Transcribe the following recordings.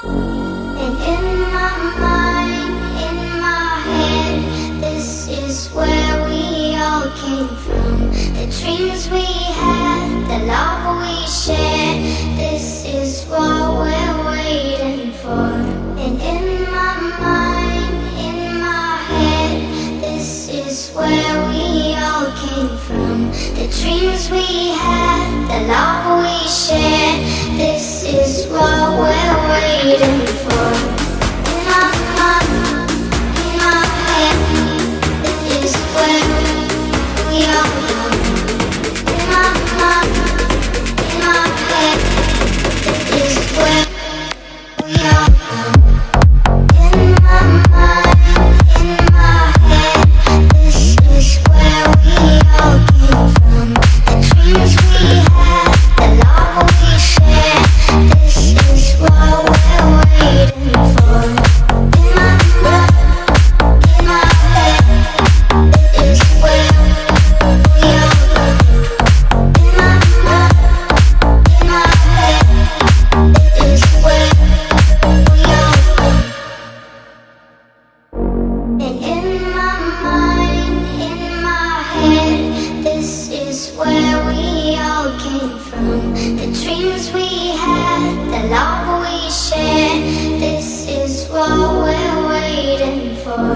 And in my mind, in my head, this is where we all came from. The dreams we had, the love we shared, this is what we're waiting for. And in my mind, in my head, this is where we all came from. The dreams we had, the love we shared, this is what we're waiting for. In my mind, in my head, this is where we all come. In my mind, in my head, this is where we all come. In my mind, in my head, this is where we all came from. The dreams we had, the love we shared, this is what we're waiting for. In my mind, in my head, this is where we all come. In my mind, in my head, this is where we all come. And in my mind, in my head, this is where we all came from. The dreams we had, the love we shared, this is what we're waiting for.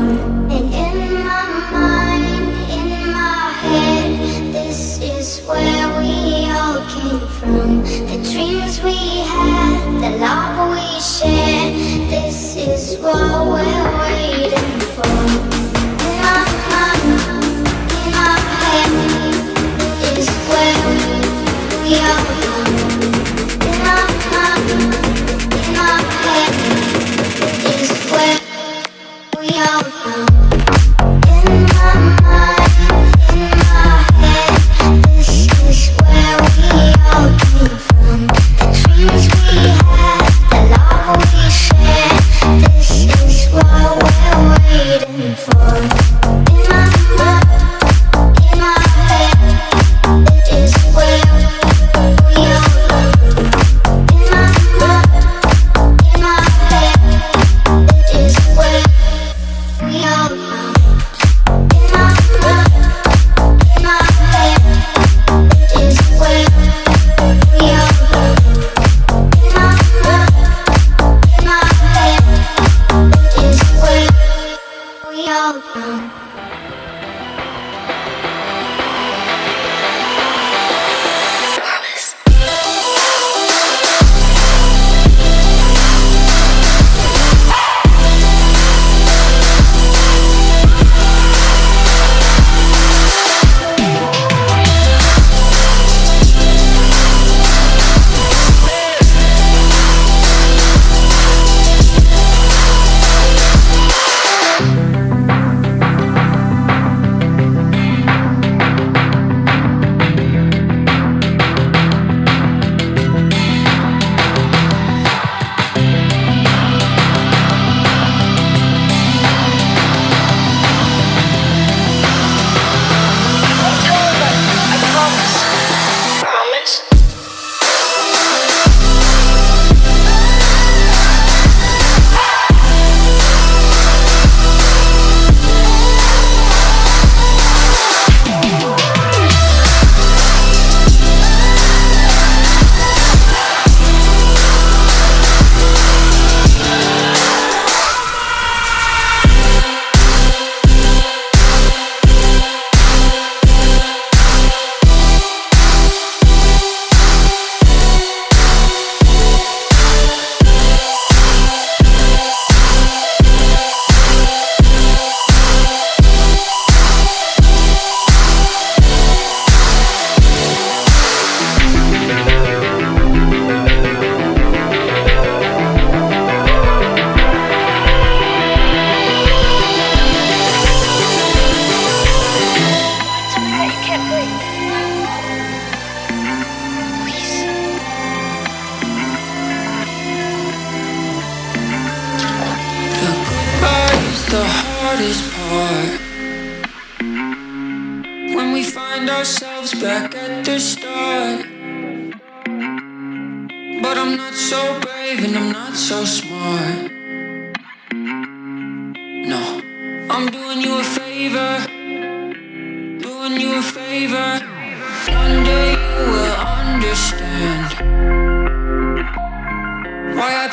And in my mind, in my head, this is where we all came from. The dreams we had, the love we shared, this is what we're waiting for. In my mind, in my head, this is where we all come. In my mind, in my head, this is where we all come. In my mind, in my head, this is where we all came from. The dreams we had, the love we shared, this is what we're waiting for. In my mind, in my head, this is where we all come. In my mind, in my head, this is where we all come. In my mind, in my head, this is where we all come. In my mind, in my head, this is where we all come. The hardest part, when we find ourselves back at the start. But I'm not not so brave and I'm not so smart. No, I'm doing you a favor, doing you a favor. One day you will understand why I